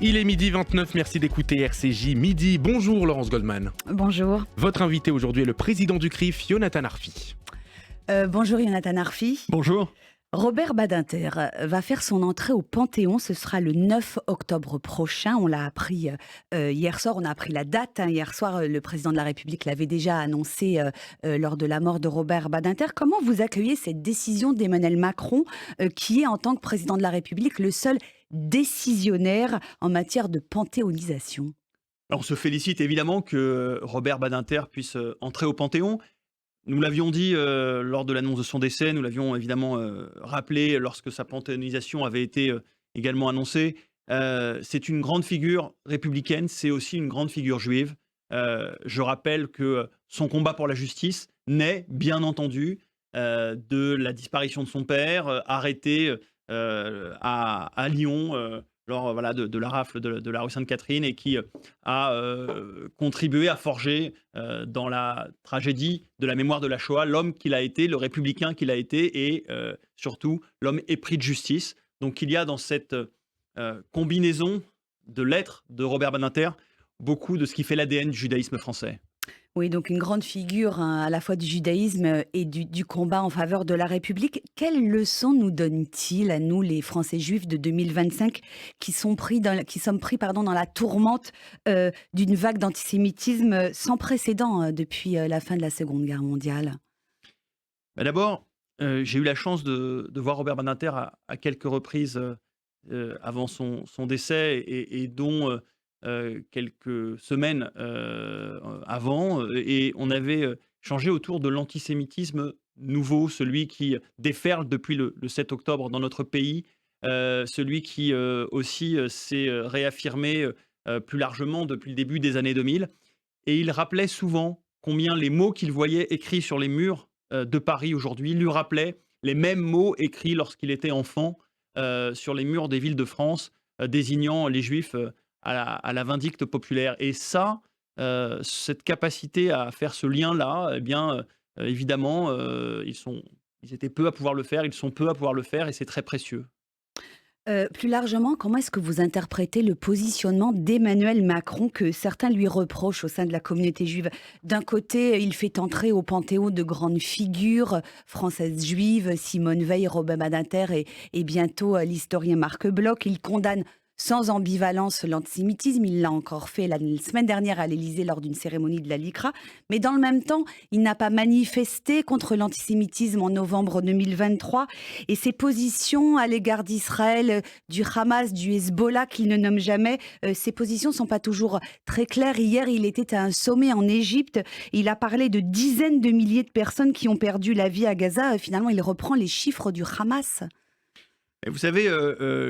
Il est 12h29, merci d'écouter RCJ Midi. Bonjour Laurence Goldman. Bonjour. Votre invité aujourd'hui est le président du CRIF, Yonatan Arfi. Bonjour Yonatan Arfi. Bonjour. Robert Badinter va faire son entrée au Panthéon, ce sera le 9 octobre prochain. On l'a appris hier soir, on a appris la date. Hier soir, le président de la République l'avait déjà annoncé lors de la mort de Robert Badinter. Comment vous accueillez cette décision d'Emmanuel Macron, qui est en tant que président de la République le seul décisionnaire en matière de panthéonisation? Alors, on se félicite évidemment que Robert Badinter puisse entrer au Panthéon. Nous l'avions dit lors de l'annonce de son décès, nous l'avions évidemment rappelé lorsque sa panthéonisation avait été également annoncée. C'est une grande figure républicaine, c'est aussi une grande figure juive. Je rappelle que son combat pour la justice naît, bien entendu, de la disparition de son père, arrêté à Lyon, lors de la rafle de la rue Sainte-Catherine, et qui a contribué à forger dans la tragédie de la mémoire de la Shoah l'homme qu'il a été, le républicain qu'il a été, et surtout l'homme épris de justice. Donc il y a dans cette combinaison de l'être de Robert Badinter beaucoup de ce qui fait l'ADN du judaïsme français. Oui, donc une grande figure à la fois du judaïsme et du combat en faveur de la République. Quelles leçons nous donne-t-il à nous, les Français juifs de 2025, qui sommes pris dans la tourmente d'une vague d'antisémitisme sans précédent depuis la fin de la Seconde Guerre mondiale? D'abord, j'ai eu la chance de voir Robert Badinter à quelques reprises avant son décès, et dont quelques semaines avant, et on avait changé autour de l'antisémitisme nouveau, celui qui déferle depuis le 7 octobre dans notre pays, celui qui aussi s'est réaffirmé plus largement depuis le début des années 2000. Et il rappelait souvent combien les mots qu'il voyait écrits sur les murs de Paris aujourd'hui lui rappelaient les mêmes mots écrits lorsqu'il était enfant sur les murs des villes de France, désignant les Juifs à la vindicte populaire. Et ça, cette capacité à faire ce lien-là, eh bien, évidemment, ils étaient peu à pouvoir le faire, ils sont peu à pouvoir le faire, et c'est très précieux. Plus largement, comment est-ce que vous interprétez le positionnement d'Emmanuel Macron que certains lui reprochent au sein de la communauté juive? D'un côté, il fait entrer au Panthéon de grandes figures françaises juives, Simone Veil, Robert Badinter et bientôt l'historien Marc Bloch. Il condamne sans ambivalence l'antisémitisme, il l'a encore fait la semaine dernière à l'Élysée lors d'une cérémonie de la LICRA, mais dans le même temps, il n'a pas manifesté contre l'antisémitisme en novembre 2023, et ses positions à l'égard d'Israël, du Hamas, du Hezbollah qu'il ne nomme jamais, ces positions ne sont pas toujours très claires. Hier, il était à un sommet en Égypte, il a parlé de dizaines de milliers de personnes qui ont perdu la vie à Gaza. Finalement, il reprend les chiffres du Hamas. Et vous savez,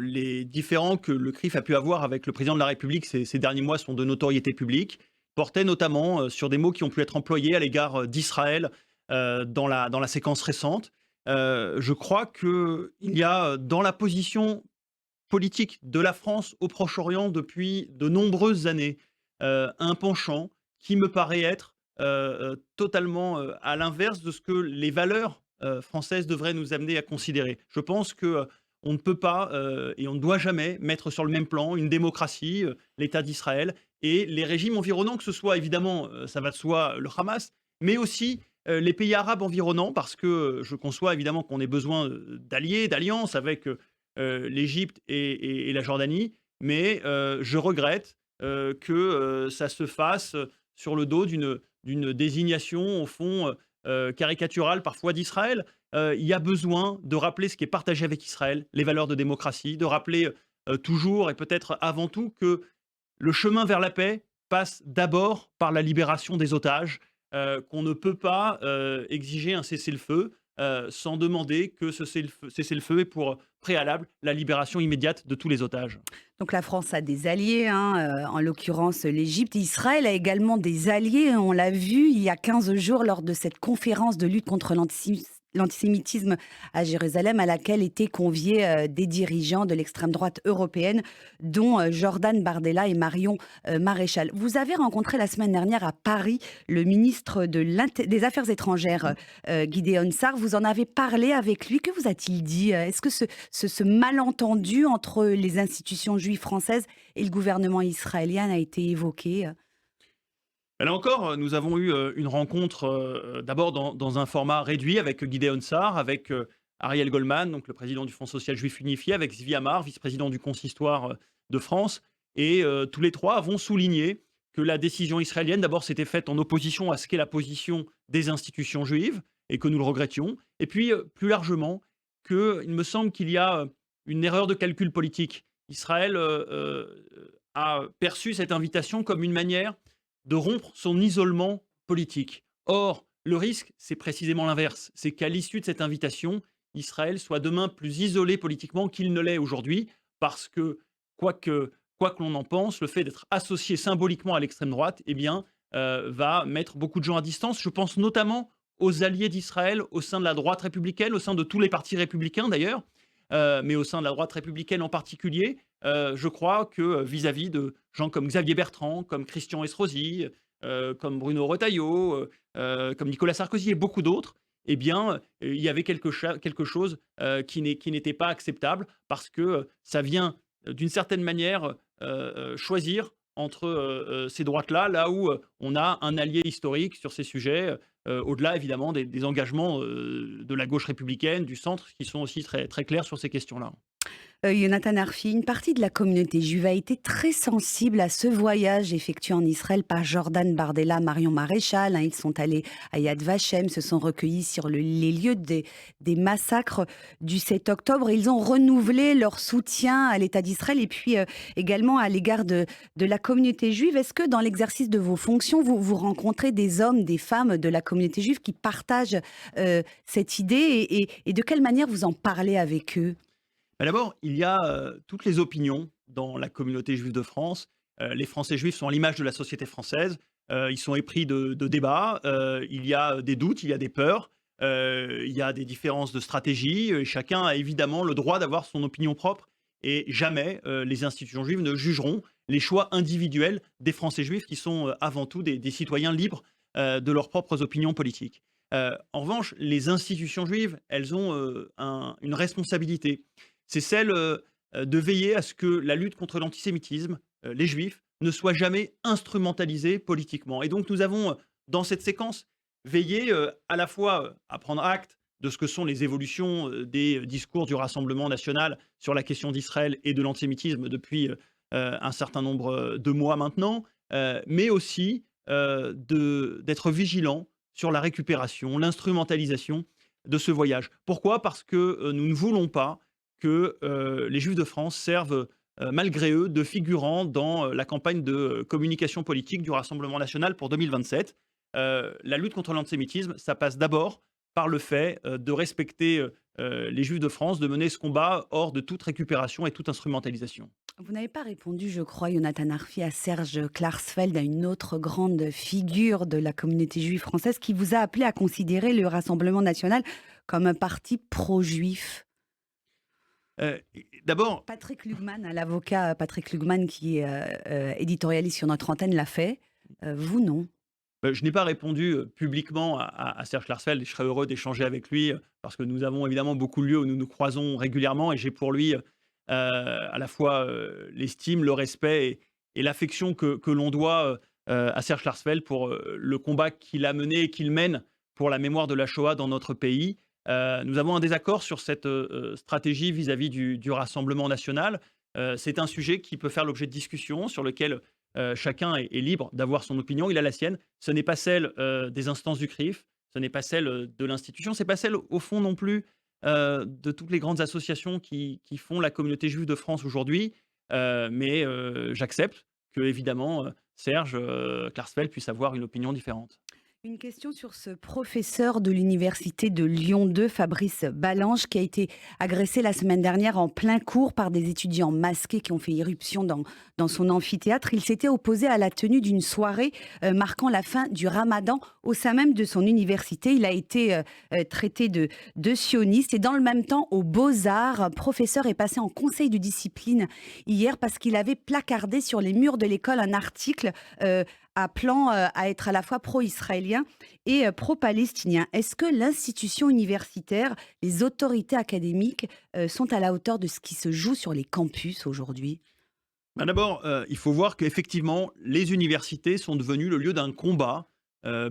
les différends que le CRIF a pu avoir avec le président de la République ces derniers mois sont de notoriété publique, portaient notamment sur des mots qui ont pu être employés à l'égard d'Israël dans la séquence récente. Je crois qu'il y a dans la position politique de la France au Proche-Orient depuis de nombreuses années un penchant qui me paraît être totalement à l'inverse de ce que les valeurs françaises devraient nous amener à considérer. Je pense que on ne peut pas et on ne doit jamais mettre sur le même plan une démocratie, l'État d'Israël, et les régimes environnants, que ce soit évidemment, ça va de soi, le Hamas, mais aussi les pays arabes environnants, parce que je conçois évidemment qu'on ait besoin d'alliés, d'alliances avec l'Égypte et la Jordanie, mais je regrette que ça se fasse sur le dos d'une désignation, au fond, caricaturale parfois d'Israël. Il y a besoin de rappeler ce qui est partagé avec Israël, les valeurs de démocratie, de rappeler toujours et peut-être avant tout que le chemin vers la paix passe d'abord par la libération des otages, qu'on ne peut pas exiger un cessez-le-feu sans demander que ce cessez-le-feu ait pour préalable la libération immédiate de tous les otages. Donc la France a des alliés, en l'occurrence l'Égypte. Israël a également des alliés, on l'a vu il y a 15 jours lors de cette conférence de lutte contre l'antisémitisme à Jérusalem, à laquelle étaient conviés des dirigeants de l'extrême droite européenne, dont Jordan Bardella et Marion Maréchal. Vous avez rencontré la semaine dernière à Paris le ministre des Affaires étrangères, Gideon Sar. Vous en avez parlé avec lui. Que vous a-t-il dit? Est-ce que ce malentendu entre les institutions juives françaises et le gouvernement israélien a été évoqué? Là encore, nous avons eu une rencontre d'abord dans un format réduit avec Gideon Sar, avec Ariel Goldman, donc le président du Fonds social juif unifié, avec Zvi Amar, vice-président du consistoire de France. Et tous les trois avons souligné que la décision israélienne, d'abord, s'était faite en opposition à ce qu'est la position des institutions juives, et que nous le regrettions. Et puis, plus largement, qu'il me semble qu'il y a une erreur de calcul politique. Israël a perçu cette invitation comme une manière de rompre son isolement politique. Or, le risque, c'est précisément l'inverse. C'est qu'à l'issue de cette invitation, Israël soit demain plus isolé politiquement qu'il ne l'est aujourd'hui, parce que, quoi que l'on en pense, le fait d'être associé symboliquement à l'extrême droite, eh bien, va mettre beaucoup de gens à distance. Je pense notamment aux alliés d'Israël au sein de la droite républicaine, au sein de tous les partis républicains d'ailleurs, mais au sein de la droite républicaine en particulier. Je crois que vis-à-vis de gens comme Xavier Bertrand, comme Christian Estrosi, comme Bruno Retailleau, comme Nicolas Sarkozy et beaucoup d'autres, eh bien, il y avait quelque chose qui n'était pas acceptable parce que ça vient d'une certaine manière choisir entre ces droites-là, là où on a un allié historique sur ces sujets, au-delà évidemment des engagements de la gauche républicaine, du centre, qui sont aussi très, très clairs sur ces questions-là. Jonathan Arfi, une partie de la communauté juive a été très sensible à ce voyage effectué en Israël par Jordan Bardella, Marion Maréchal. Ils sont allés à Yad Vashem, se sont recueillis sur les lieux des massacres du 7 octobre. Ils ont renouvelé leur soutien à l'État d'Israël et puis également à l'égard de la communauté juive. Est-ce que dans l'exercice de vos fonctions, vous rencontrez des hommes, des femmes de la communauté juive qui partagent cette idée et de quelle manière vous en parlez avec eux? D'abord, il y a toutes les opinions dans la communauté juive de France. Les Français juifs sont à l'image de la société française. Ils sont épris de débats. Il y a des doutes, il y a des peurs, il y a des différences de stratégie. Chacun a évidemment le droit d'avoir son opinion propre. Et jamais les institutions juives ne jugeront les choix individuels des Français juifs qui sont avant tout des citoyens libres de leurs propres opinions politiques. En revanche, les institutions juives, elles ont une responsabilité. C'est celle de veiller à ce que la lutte contre l'antisémitisme, les juifs, ne soit jamais instrumentalisée politiquement. Et donc nous avons, dans cette séquence, veillé à la fois à prendre acte de ce que sont les évolutions des discours du Rassemblement national sur la question d'Israël et de l'antisémitisme depuis un certain nombre de mois maintenant, mais aussi d'être vigilant sur la récupération, l'instrumentalisation de ce voyage. Pourquoi? Parce que nous ne voulons pas que les Juifs de France servent, malgré eux, de figurants dans la campagne de communication politique du Rassemblement national pour 2027. La lutte contre l'antisémitisme, ça passe d'abord par le fait de respecter les Juifs de France, de mener ce combat hors de toute récupération et toute instrumentalisation. Vous n'avez pas répondu, je crois, Jonathan Arfi, à Serge Klarsfeld, à une autre grande figure de la communauté juive française, qui vous a appelé à considérer le Rassemblement national comme un parti pro-juif. Euh, D'abord, Patrick Lugman, l'avocat Patrick Lugman, qui est éditorialiste sur notre antenne, l'a fait. Vous, non. je n'ai pas répondu publiquement à Serge Klarsfeld et je serais heureux d'échanger avec lui parce que nous avons évidemment beaucoup de lieux où nous nous croisons régulièrement et j'ai pour lui à la fois l'estime, le respect et l'affection que l'on doit à Serge Klarsfeld pour le combat qu'il a mené et qu'il mène pour la mémoire de la Shoah dans notre pays. Nous avons un désaccord sur cette stratégie vis-à-vis du Rassemblement national. C'est un sujet qui peut faire l'objet de discussions sur lequel chacun est libre d'avoir son opinion. Il a la sienne. Ce n'est pas celle des instances du CRIF, ce n'est pas celle de l'institution, ce n'est pas celle, au fond non plus, de toutes les grandes associations qui font la communauté juive de France aujourd'hui. Mais j'accepte que, évidemment, Serge Klarsfeld puisse avoir une opinion différente. Une question sur ce professeur de l'université de Lyon 2, Fabrice Balanche, qui a été agressé la semaine dernière en plein cours par des étudiants masqués qui ont fait irruption dans son amphithéâtre. Il s'était opposé à la tenue d'une soirée marquant la fin du Ramadan au sein même de son université. Il a été traité de sioniste et dans le même temps, aux Beaux-Arts, un professeur est passé en conseil de discipline hier parce qu'il avait placardé sur les murs de l'école un article appelant à être à la fois pro-israélien et pro-palestinien. Est-ce que l'institution universitaire, les autorités académiques sont à la hauteur de ce qui se joue sur les campus aujourd'hui? D'abord, il faut voir qu'effectivement, les universités sont devenues le lieu d'un combat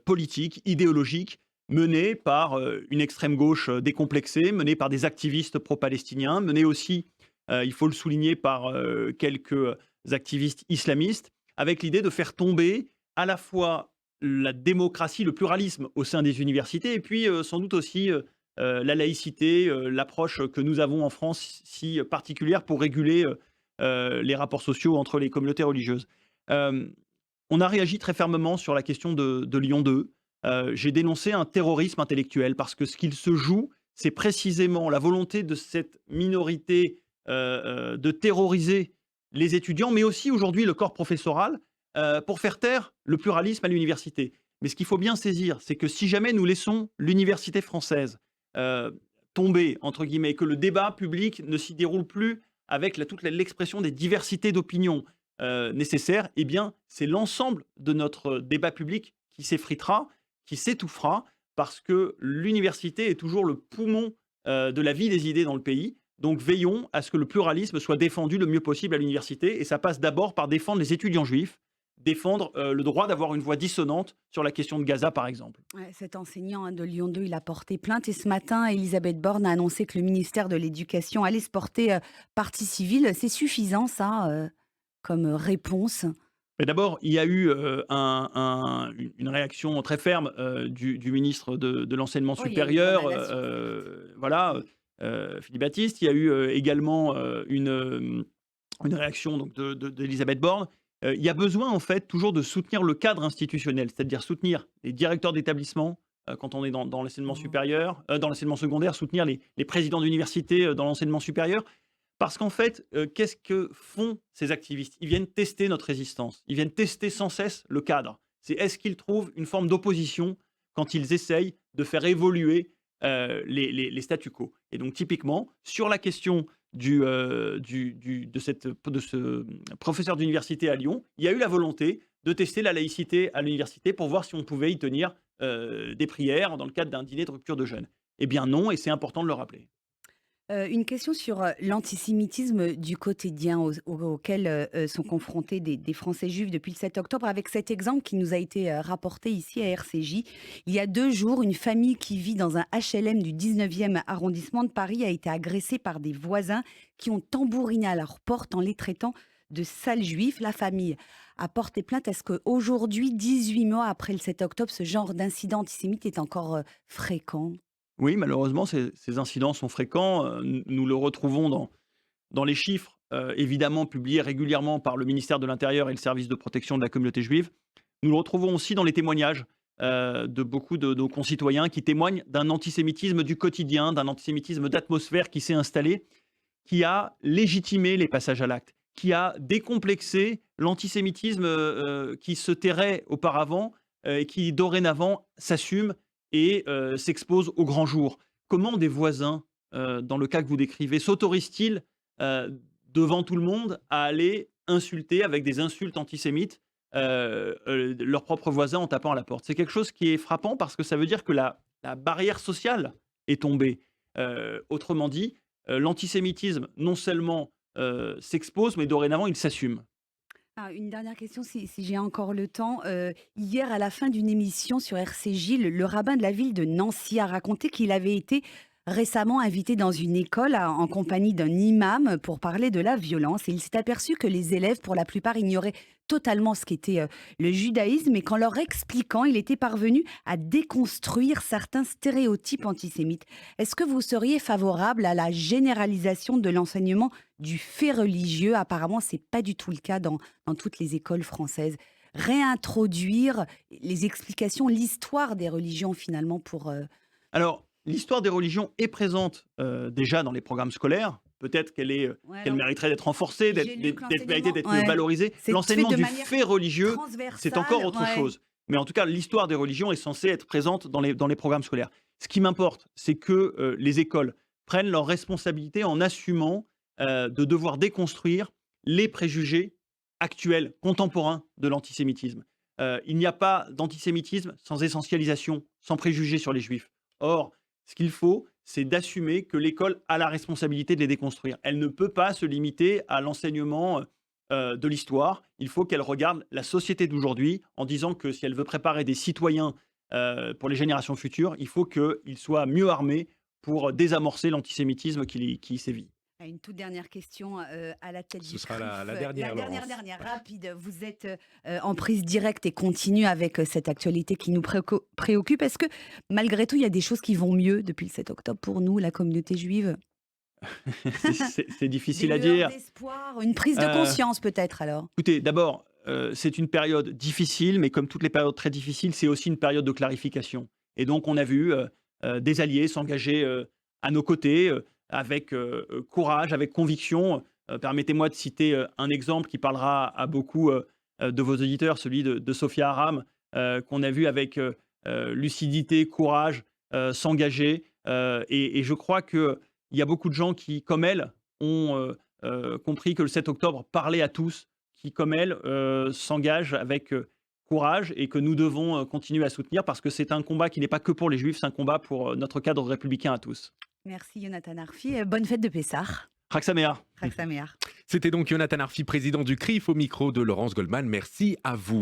politique, idéologique, mené par une extrême gauche décomplexée, mené par des activistes pro-palestiniens, mené aussi, il faut le souligner, par quelques activistes islamistes, avec l'idée de faire tomber à la fois la démocratie, le pluralisme au sein des universités, et puis sans doute aussi la laïcité, l'approche que nous avons en France si particulière pour réguler les rapports sociaux entre les communautés religieuses. Euh, on a réagi très fermement sur la question de Lyon 2. J'ai dénoncé un terrorisme intellectuel parce que ce qu'il se joue, c'est précisément la volonté de cette minorité de terroriser les étudiants, mais aussi aujourd'hui le corps professoral, pour faire taire le pluralisme à l'université. Mais ce qu'il faut bien saisir, c'est que si jamais nous laissons l'université française tomber, entre guillemets, que le débat public ne s'y déroule plus avec toute l'expression des diversités d'opinions nécessaires, eh bien, c'est l'ensemble de notre débat public qui s'effritera, qui s'étouffera, parce que l'université est toujours le poumon de la vie des idées dans le pays. Donc veillons à ce que le pluralisme soit défendu le mieux possible à l'université, et ça passe d'abord par défendre les étudiants juifs, défendre le droit d'avoir une voix dissonante sur la question de Gaza, par exemple. Ouais, cet enseignant de Lyon 2, il a porté plainte et ce matin, Elisabeth Borne a annoncé que le ministère de l'Éducation allait se porter partie civile. C'est suffisant, ça, comme réponse? Mais d'abord, il y a eu une réaction très ferme du ministre de l'Enseignement Oui, il y a eu une supérieur, condamnation. voilà, Philippe Baptiste. Il y a eu également une réaction donc, d'Elisabeth Borne. Il y a besoin, en fait, toujours de soutenir le cadre institutionnel, c'est-à-dire soutenir les directeurs d'établissement quand on est dans l'enseignement supérieur, dans l'enseignement secondaire, soutenir les présidents d'université dans l'enseignement supérieur. Parce qu'en fait, qu'est-ce que font ces activistes? Ils viennent tester notre résistance. Ils viennent tester sans cesse le cadre. C'est est-ce qu'ils trouvent une forme d'opposition quand ils essayent de faire évoluer les statu quo. Et donc typiquement, sur la question de ce professeur d'université à Lyon, il y a eu la volonté de tester la laïcité à l'université pour voir si on pouvait y tenir des prières dans le cadre d'un dîner de rupture de jeûne. Eh bien non, et c'est important de le rappeler. Une question sur l'antisémitisme du quotidien auquel sont confrontés des Français juifs depuis le 7 octobre, avec cet exemple qui nous a été rapporté ici à RCJ. Il y a 2 jours, une famille qui vit dans un HLM du 19e arrondissement de Paris a été agressée par des voisins qui ont tambouriné à leur porte en les traitant de sales juifs. La famille a porté plainte. Est-ce qu'aujourd'hui, 18 mois après le 7 octobre, ce genre d'incident antisémite est encore fréquent? Oui, malheureusement, ces incidents sont fréquents. Nous le retrouvons dans les chiffres, évidemment publiés régulièrement par le ministère de l'Intérieur et le service de protection de la communauté juive. Nous le retrouvons aussi dans les témoignages de beaucoup de nos concitoyens qui témoignent d'un antisémitisme du quotidien, d'un antisémitisme d'atmosphère qui s'est installé, qui a légitimé les passages à l'acte, qui a décomplexé l'antisémitisme qui se tairait auparavant et qui dorénavant s'assume et s'expose au grand jour. Comment des voisins, dans le cas que vous décrivez, s'autorisent-ils devant tout le monde à aller insulter avec des insultes antisémites leurs propres voisins en tapant à la porte? C'est quelque chose qui est frappant parce que ça veut dire que la barrière sociale est tombée. Autrement dit, l'antisémitisme non seulement s'expose, mais dorénavant il s'assume. Ah, une dernière question, si j'ai encore le temps. Hier, à la fin d'une émission sur RCJ, le rabbin de la ville de Nancy a raconté qu'il avait été récemment invité dans une école en compagnie d'un imam pour parler de la violence. Et il s'est aperçu que les élèves, pour la plupart, ignoraient totalement ce qu'était le judaïsme. Et qu'en leur expliquant, il était parvenu à déconstruire certains stéréotypes antisémites. Est-ce que vous seriez favorable à la généralisation de l'enseignement du fait religieux? Apparemment, ce n'est pas du tout le cas dans toutes les écoles françaises. réintroduire les explications, l'histoire des religions finalement pour... Alors, l'histoire des religions est présente déjà dans les programmes scolaires. Peut-être qu'elle mériterait d'être renforcée, d'être valorisée. L'enseignement du fait religieux, c'est encore autre chose. Mais en tout cas, l'histoire des religions est censée être présente dans les programmes scolaires. Ce qui m'importe, c'est que les écoles prennent leurs responsabilités en assumant de devoir déconstruire les préjugés actuels, contemporains de l'antisémitisme. Il n'y a pas d'antisémitisme sans essentialisation, sans préjugés sur les juifs. Or, ce qu'il faut, c'est d'assumer que l'école a la responsabilité de les déconstruire. Elle ne peut pas se limiter à l'enseignement de l'histoire. Il faut qu'elle regarde la société d'aujourd'hui en disant que si elle veut préparer des citoyens pour les générations futures, il faut qu'ils soient mieux armés pour désamorcer l'antisémitisme qui sévit. Une toute dernière question à la tête du CRIF. Ce sera la dernière, Laurence. Dernière, rapide. Vous êtes en prise directe et continue avec cette actualité qui nous préoccupe. Est-ce que, malgré tout, il y a des choses qui vont mieux depuis le 7 octobre pour nous, la communauté juive? C'est difficile à dire. D'espoir, une prise de conscience peut-être alors? Écoutez, d'abord, c'est une période difficile, mais comme toutes les périodes très difficiles, c'est aussi une période de clarification. Et donc, on a vu des alliés s'engager à nos côtés, avec courage, avec conviction. Permettez-moi de citer un exemple qui parlera à beaucoup de vos auditeurs, celui de Sophia Aram, qu'on a vu avec lucidité, courage, s'engager. Et je crois qu'il y a beaucoup de gens qui, comme elle, ont compris que le 7 octobre parlait à tous, qui, comme elle, s'engagent avec courage et que nous devons continuer à soutenir parce que c'est un combat qui n'est pas que pour les Juifs, c'est un combat pour notre cadre républicain à tous. Merci Yonatan Arfi. Bonne fête de Pessah. Chag Sameach. Chag Sameach. C'était donc Yonatan Arfi, président du CRIF, au micro de Laurence Goldman. Merci à vous.